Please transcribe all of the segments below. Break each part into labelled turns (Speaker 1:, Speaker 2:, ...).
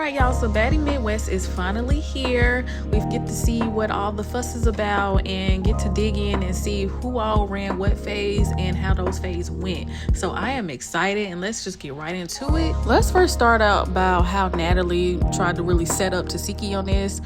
Speaker 1: right, y'all, so Baddie Midwest is finally here. We get to see what all the fuss is about and get to dig in and see who all ran what phase and how those phases went. So I am excited, and let's just get right into it. Let's first start out about how Natalie tried to really set up Tesehki on this.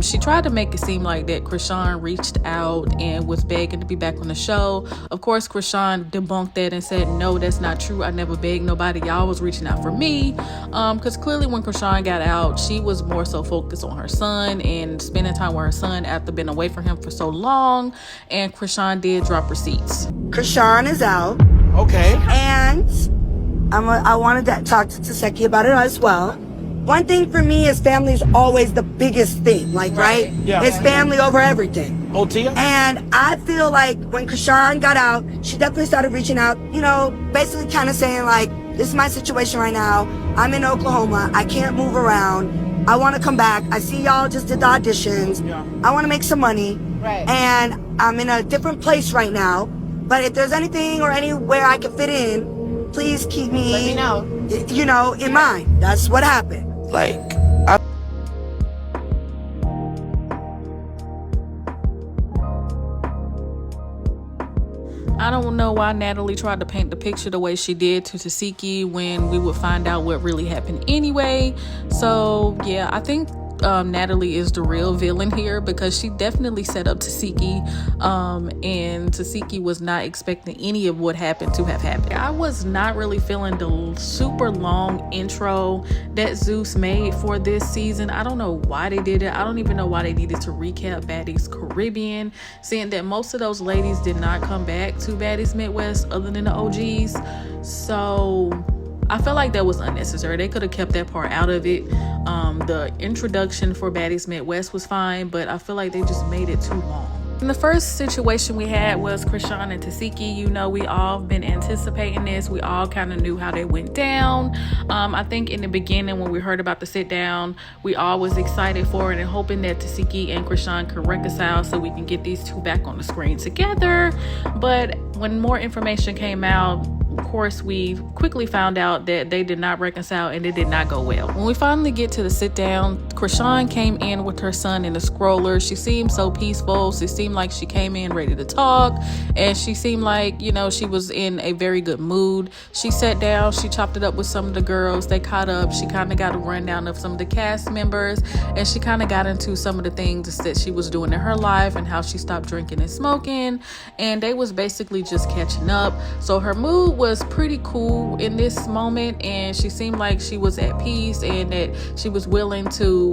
Speaker 1: She tried to make it seem like that Chrisean reached out and was begging to be back on the show. Of course, Chrisean debunked that and said, no, that's not true. I never begged nobody. Y'all was reaching out for me. Because clearly when Chrisean got out, she was more so focused on her son and spending time with her son after being away from him for so long. And Chrisean did drop receipts.
Speaker 2: Chrisean is out.
Speaker 3: Okay.
Speaker 2: And I wanted to talk to Tesehki about it as well. One thing for me is family is always the biggest thing, right?
Speaker 3: Yeah.
Speaker 2: It's family over everything.
Speaker 3: Oh, Tia?
Speaker 2: And I feel like when Chrisean got out, she definitely started reaching out, basically kind of saying like, this is my situation right now. I'm in Oklahoma. I can't move around. I want to come back. I see y'all just did the auditions.
Speaker 3: Yeah.
Speaker 2: I want to make some money.
Speaker 4: Right.
Speaker 2: And I'm in a different place right now. But if there's anything or anywhere I can fit in, please keep me,
Speaker 4: Let me know.
Speaker 2: In mind. That's what happened.
Speaker 1: I don't know why Natalie tried to paint the picture the way she did to Tesehki when we would find out what really happened anyway. So yeah, I think Natalie is the real villain here, because she definitely set up Tesehki, and Tesehki was not expecting any of what happened to have happened. I was not really feeling the super long intro that Zeus made for this season. I don't know why they did it. I don't even know why they needed to recap Baddie's Caribbean, seeing that most of those ladies did not come back to Baddie's Midwest other than the OGs. So I felt like that was unnecessary. They could have kept that part out of it. The introduction for Baddie's Midwest was fine, but I feel like they just made it too long. And the first situation we had was Chrisean and Tesehki. We all been anticipating this. We all kind of knew how they went down. I think in the beginning when we heard about the sit down, we all was excited for it and hoping that Tesehki and Chrisean could reconcile so we can get these two back on the screen together. But when more information came out, of course, we quickly found out that they did not reconcile and it did not go well. When we finally get to the sit down, Chrisean came in with her son in a stroller. She seemed so peaceful. She seemed like she came in ready to talk, and she seemed like, she was in a very good mood. She sat down, she chopped it up with some of the girls. They caught up. She kind of got a rundown of some of the cast members, and she kind of got into some of the things that she was doing in her life and how she stopped drinking and smoking, and they was basically just catching up. So her mood was pretty cool in this moment, and she seemed like she was at peace and that she was willing to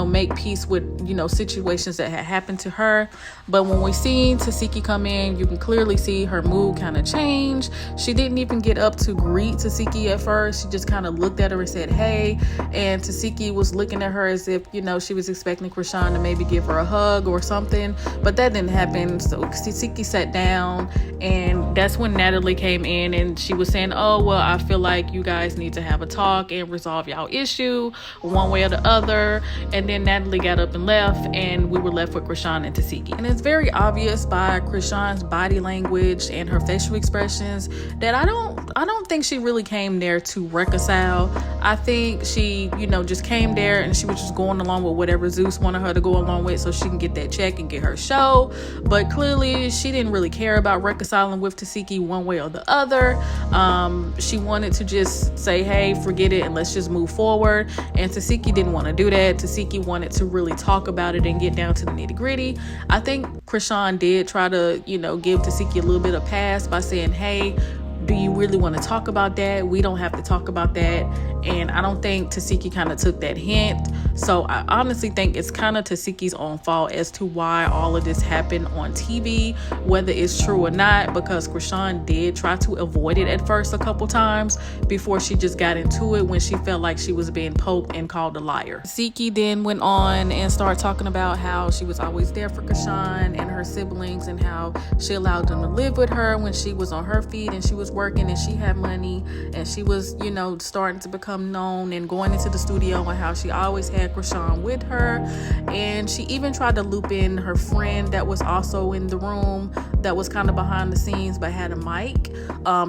Speaker 1: make peace with situations that had happened to her. But when we seen Tesehki come in, you can clearly see her mood kind of change. She didn't even get up to greet Tesehki at first. She just kind of looked at her and said hey, and Tesehki was looking at her as if she was expecting Chrisean to maybe give her a hug or something, but that didn't happen. So Tesehki sat down, and that's when Natalie came in, and she was saying, oh well, I feel like you guys need to have a talk and resolve y'all issue one way or the other. And then Natalie got up and left, and we were left with Chrisean and Tesehki. And it's very obvious by Chrisean's body language and her facial expressions that I don't think she really came there to reconcile. I think she just came there and she was just going along with whatever Zeus wanted her to go along with so she can get that check and get her show. But clearly she didn't really care about reconciling with Tesehki one way or the other. She wanted to just say, hey, forget it and let's just move forward. And Tesehki didn't want to do that. Tesehki wanted to really talk about it and get down to the nitty gritty. I think Chrisean did try to, give Tesehki a little bit of pass by saying, hey, do you really want to talk about that? We don't have to talk about that. And I don't think Tesehki kind of took that hint. So I honestly think it's kind of Tesehki's own fault as to why all of this happened on TV, whether it's true or not, because Chrisean did try to avoid it at first a couple times before she just got into it when she felt like she was being poked and called a liar. Tesehki then went on and started talking about how she was always there for Chrisean and her siblings, and how she allowed them to live with her when she was on her feet and she was working and she had money and she was, starting to become known and going into the studio, and how she always had had Chrisean with her, and she even tried to loop in her friend that was also in the room, that was kind of behind the scenes but had a mic,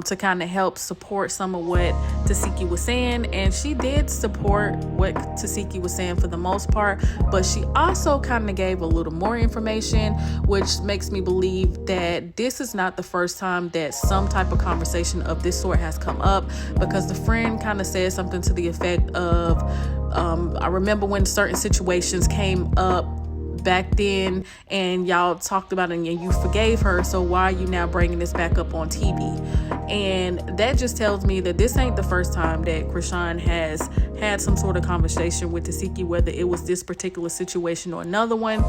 Speaker 1: to kind of help support some of what Tesehki was saying. And she did support what Tesehki was saying for the most part, but she also kind of gave a little more information, which makes me believe that this is not the first time that some type of conversation of this sort has come up, because the friend kind of said something to the effect of, I remember when certain situations came up back then and y'all talked about it and you forgave her, so why are you now bringing this back up on TV? And that just tells me that this ain't the first time that Chrisean has had some sort of conversation with Tesehki, whether it was this particular situation or another one.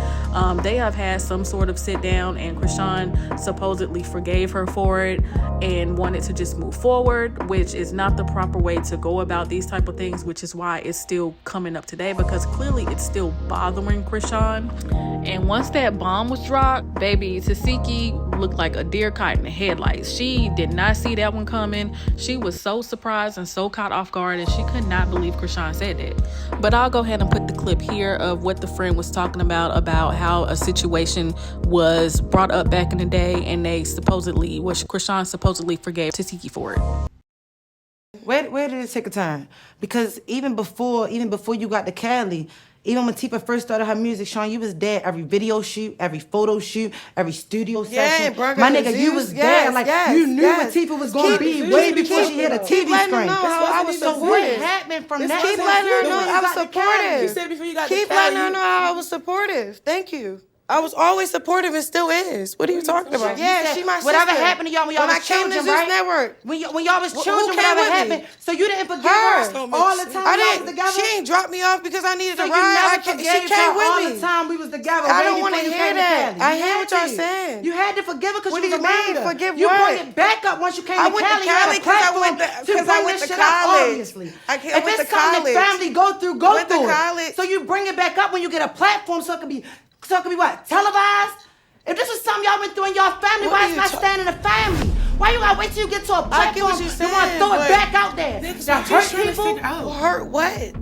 Speaker 1: They have had some sort of sit down, and Chrisean supposedly forgave her for it and wanted to just move forward, which is not the proper way to go about these type of things, which is why it's still coming up today, because clearly it's still bothering Chrisean. And once that bomb was dropped, baby, Tesehki looked like a deer caught in the headlights. She did not see that one coming. She was so surprised and so caught off guard, and she could not believe Chrisean said that. But I'll go ahead and put the clip here of what the friend was talking about how a situation was brought up back in the day, and Chrisean supposedly forgave Tesehki for it.
Speaker 3: Where did it take a turn? Because even before you got to Cali, even when Tifa first started her music, Sean, you was there every video shoot, every photo shoot, every studio session. My nigga, you was there. Like, you knew what Tifa was going to be way before she hit a TV screen.
Speaker 4: I was
Speaker 3: So what happened from that?
Speaker 4: Keep letting her know I was supportive.
Speaker 5: You said before you got
Speaker 4: Keep letting her know how I was supportive. Thank you. I was always supportive and still is. What are you talking about? Yeah, she my sister.
Speaker 3: Whatever happened to y'all when y'all was
Speaker 4: came
Speaker 3: children,
Speaker 4: to
Speaker 3: right?
Speaker 4: Zeus Network.
Speaker 3: When y'all was children,
Speaker 4: came
Speaker 3: whatever
Speaker 4: with me?
Speaker 3: happened. So you didn't forgive her all the time
Speaker 4: I
Speaker 3: we was
Speaker 4: didn't.
Speaker 3: together?
Speaker 4: She ain't dropped me off because I needed
Speaker 3: So
Speaker 4: a
Speaker 3: you
Speaker 4: ride.
Speaker 3: never
Speaker 4: She
Speaker 3: forgave
Speaker 4: came
Speaker 3: her
Speaker 4: with
Speaker 3: all
Speaker 4: me.
Speaker 3: the time we was together.
Speaker 4: I
Speaker 3: way
Speaker 4: don't want to
Speaker 3: before you
Speaker 4: hear
Speaker 3: came to
Speaker 4: that.
Speaker 3: Cali.
Speaker 4: I
Speaker 3: You
Speaker 4: hear
Speaker 3: had
Speaker 4: what y'all
Speaker 3: to.
Speaker 4: saying.
Speaker 3: You had to forgive her because
Speaker 4: What
Speaker 3: she
Speaker 4: do
Speaker 3: was
Speaker 4: you
Speaker 3: around
Speaker 4: mean?
Speaker 3: her.
Speaker 4: Forgive
Speaker 3: you
Speaker 4: what?
Speaker 3: brought it back up once you came
Speaker 4: I
Speaker 3: to
Speaker 4: went to
Speaker 3: Cali. You had
Speaker 4: Cali
Speaker 3: a
Speaker 4: 'cause I
Speaker 3: platform
Speaker 4: went to-
Speaker 3: to
Speaker 4: 'cause I
Speaker 3: bring
Speaker 4: went
Speaker 3: this
Speaker 4: to
Speaker 3: shit up,
Speaker 4: college.
Speaker 3: obviously.
Speaker 4: I
Speaker 3: If
Speaker 4: went
Speaker 3: it's
Speaker 4: to
Speaker 3: something
Speaker 4: college.
Speaker 3: the family go through, go
Speaker 4: Went to
Speaker 3: through it.
Speaker 4: college.
Speaker 3: So you bring it back up when you get a platform, so it could be what? Televised? If this is something y'all went through in y'all family,
Speaker 4: What
Speaker 3: why
Speaker 4: are
Speaker 3: it's
Speaker 4: you
Speaker 3: not staying in the family? Why you gotta wait till you get to a
Speaker 4: I get
Speaker 3: platform?
Speaker 4: what you're
Speaker 3: You want to
Speaker 4: saying,
Speaker 3: throw it
Speaker 4: but-
Speaker 3: back out there? That hurt people?
Speaker 4: Hurt what?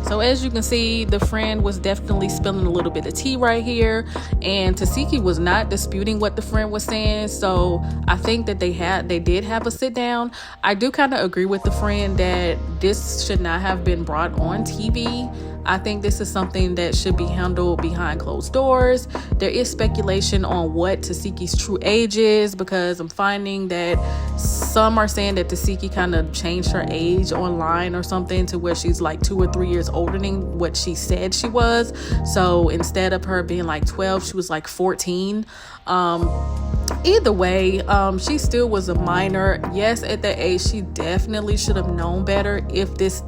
Speaker 1: So as you can see, the friend was definitely spilling a little bit of tea right here, and Tesehki was not disputing what the friend was saying. So I think that they did have a sit down. I do kind of agree with the friend that this should not have been brought on TV. I think this is something that should be handled behind closed doors. There is speculation on what Tesehki's true age is, because I'm finding that some are saying that Tesehki kind of changed her age online or something to where she's like 2 or 3 years older than what she said she was. So instead of her being like 12, she was like 14. Either way, she still was a minor. Yes, at that age, she definitely should have known better if this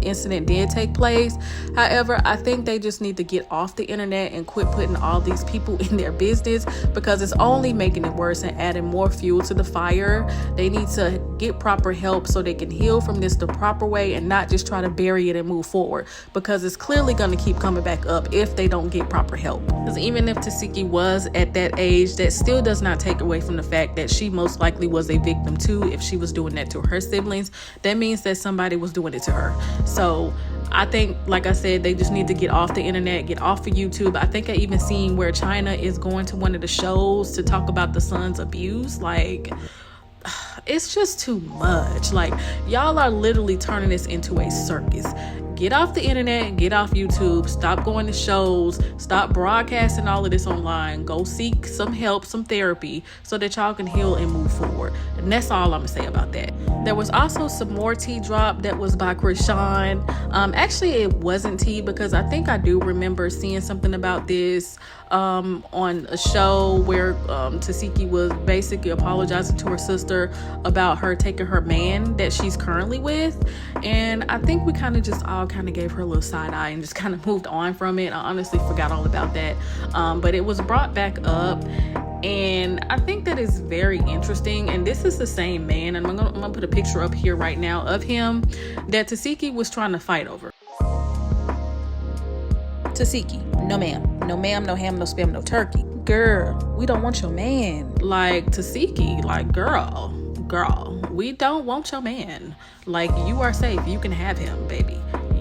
Speaker 1: incident did take place. However, I think they just need to get off the internet and quit putting all these people in their business, because it's only making it worse and adding more fuel to the fire. They need to get proper help so they can heal from this the proper way and not just try to bury it and move forward, because it's clearly going to keep coming back up if they don't get proper help. Because even if Tesehki was at that age, that still does not take away from the fact that she most likely was a victim too. If she was doing that to her siblings, that means that somebody was doing it to her. So I think, like I said, they just need to get off the internet, get off of YouTube. I think I even seen where China is going to one of the shows to talk about the son's abuse. Like, it's just too much. Like, y'all are literally turning this into a circus. Get off the internet, get off YouTube, stop going to shows, stop broadcasting all of this online. Go seek some help, some therapy, so that y'all can heal and move forward. And that's all I'm gonna say about that. There was also some more tea drop that was by Chrisean. Actually, it wasn't tea, because I think I do remember seeing something about this on a show where Tesehki was basically apologizing to her sister about her taking her man that she's currently with. And I think we kind of just all kind of gave her a little side eye and just kind of moved on from it. I honestly forgot all about that. But it was brought back up, and I think that is very interesting. And this is the same man, and I'm gonna put a picture up here right now of him that Tesehki was trying to fight over. Tesehki, no ma'am, no ma'am, no ham, no spam, no turkey. Girl, we don't want your man. Like, Tesehki, like, girl, we don't want your man. Like, you are safe. You can have him, baby.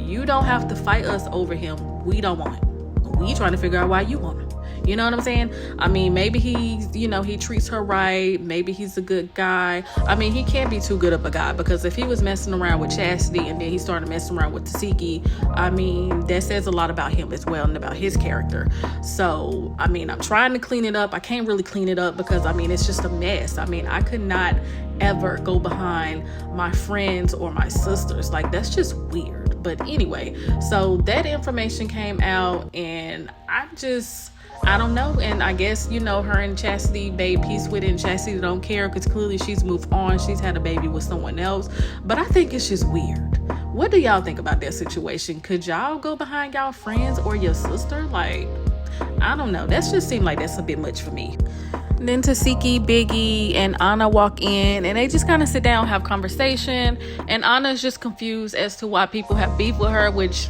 Speaker 1: You don't have to fight us over him. We don't want him. We trying to figure out why you want him. You know what I'm saying? I mean, maybe he's, you know, he treats her right. Maybe he's a good guy. I mean, he can't be too good of a guy, because if he was messing around with Chastity and then he started messing around with Tesehki, I mean, that says a lot about him as well and about his character. So, I mean, I'm trying to clean it up. I can't really clean it up because, I mean, it's just a mess. I mean, I could not ever go behind my friends or my sisters. Like, that's just weird. But anyway, so that information came out, and I don't know. And I guess, you know, her and Chastity made peace with it, and Chastity don't care because clearly she's moved on. She's had a baby with someone else. But I think it's just weird. What do y'all think about that situation? Could y'all go behind y'all friends or your sister? Like, I don't know. That just seemed like that's a bit much for me. Then Tesehki, Biggie, and Anna walk in, and they just kind of sit down, have conversation. And Anna's just confused as to why people have beef with her, which...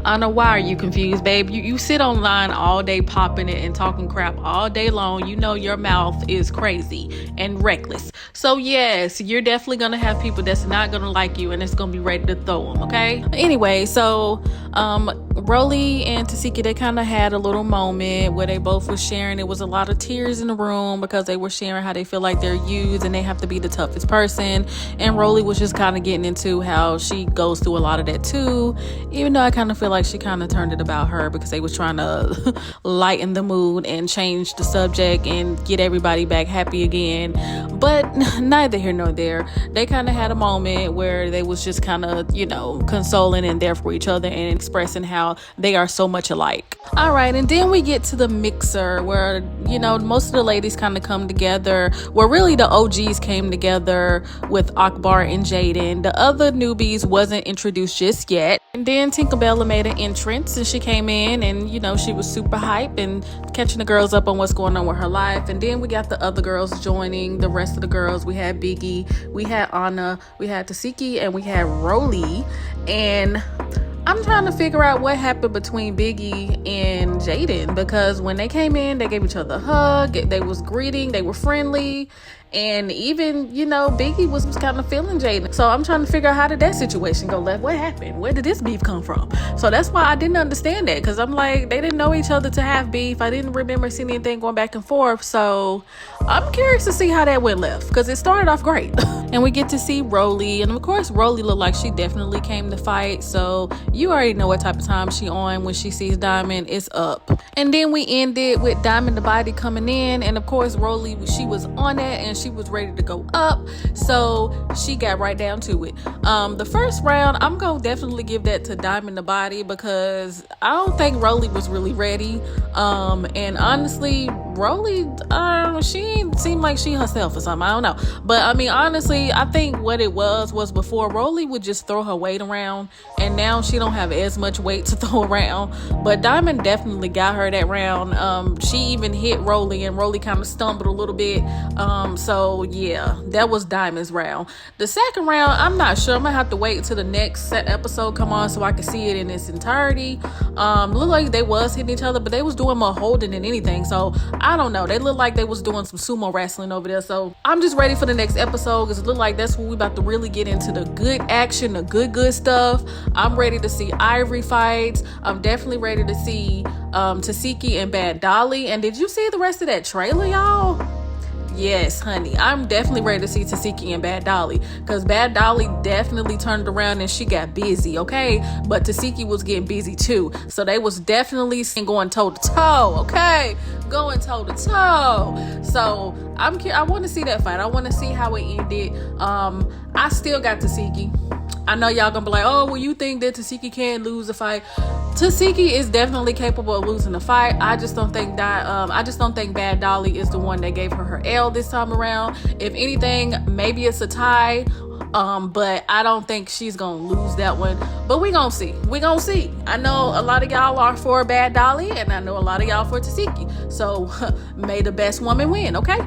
Speaker 1: Anna, why are you confused, babe? You sit online all day popping it and talking crap all day long. You know your mouth is crazy and reckless. So yes, you're definitely gonna have people that's not gonna like you and it's gonna be ready to throw them, okay? Anyway, so Rollie and Tesehki, they kind of had a little moment where they both was sharing. It was a lot of tears in the room because they were sharing how they feel like they're used and they have to be the toughest person. And Rollie was just kind of getting into how she goes through a lot of that too, even though I kind of feel like she kind of turned it about her because they was trying to lighten the mood and change the subject and get everybody back happy again. But neither here nor there. They kind of had a moment where they was just kind of, you know, consoling and there for each other and expressing how they are so much alike. All right, and then we get to the mixer where, you know, most of the ladies kind of come together, where really the OGs came together with Akbar and Jaden. The other newbies wasn't introduced just yet. And then Tinkerbella made an entrance and she came in and, you know, she was super hype and catching the girls up on what's going on with her life. And then we got the other girls joining the rest of the girls. We had Biggie, we had Anna, we had Tesehki, and we had Rollie. And I'm trying to figure out what happened between Biggie and Jaden, because when they came in, they gave each other a hug, they was greeting, they were friendly. And even, you know, Biggie was kind of feeling Jaden. So I'm trying to figure out, how did that situation go left? What happened? Where did this beef come from? So that's why I didn't understand that, because I'm like, they didn't know each other to have beef. I didn't remember seeing anything going back and forth. So I'm curious to see how that went left, because it started off great. And we get to see Rollie. And of course, Rollie looked like she definitely came to fight. So you already know what type of time she on when she sees Diamond. It's up. And then we ended with Diamond the Body coming in. And of course, Rollie, she was on that and she was ready to go up. So she got right down to it. The first round, I'm going to definitely give that to Diamond the Body, because I don't think Rollie was really ready. And honestly, Rollie, she ain't seem like she herself or something. I don't know. But I mean, honestly, I think what it was before Rollie would just throw her weight around, and now she don't have as much weight to throw around. But Diamond definitely got her that round. She even hit Rollie, and Rollie kind of stumbled a little bit. So yeah, that was Diamond's round. The second round, I'm not sure. I'm gonna have to wait till the next episode come on so I can see it in its entirety. Looked like they was hitting each other, but they was doing more holding than anything. So I don't know. They looked like they was doing some sumo wrestling over there. So I'm just ready for the next episode, because it looked like that's when we about to really get into the good action, the good stuff. I'm ready to see Ivory fights. I'm definitely ready to see Tesehki and Bad Dolly. And did you see the rest of that trailer, y'all? Yes, honey. I'm definitely ready to see Tesehki and Bad Dolly, because Bad Dolly definitely turned around and she got busy, okay? But Tesehki was getting busy too. So they was definitely going toe to toe, okay? Going toe to toe. So I want to see that fight. I want to see how it ended. I still got Tesehki. I know y'all gonna be like, oh, well, you think that Tesehki can't lose a fight? Tesehki is definitely capable of losing a fight. I just don't think Bad Dolly is the one that gave her L this time around. If anything, maybe it's a tie. But I don't think she's gonna lose that one. But we gonna see. I know a lot of y'all are for Bad Dolly, and I know a lot of y'all for Tesehki. So may the best woman win, okay?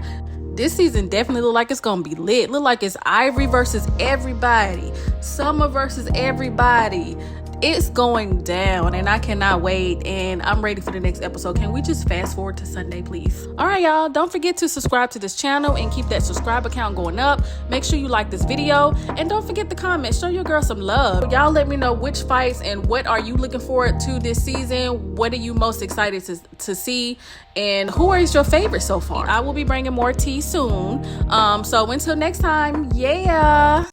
Speaker 1: This season definitely look like it's gonna be lit. Look like it's Ivory versus everybody, Summer versus everybody, It's going down and I cannot wait, and I'm ready for the next episode. Can we just fast forward to Sunday, please? All right, y'all, don't forget to subscribe to this channel and keep that subscriber count going up. Make sure you like this video, and don't forget to comment. Show your girl some love. Y'all let me know which fights and what are you looking forward to this season. What are you most excited to see, and who is your favorite so far? I will be bringing more tea soon. So until next time, yeah.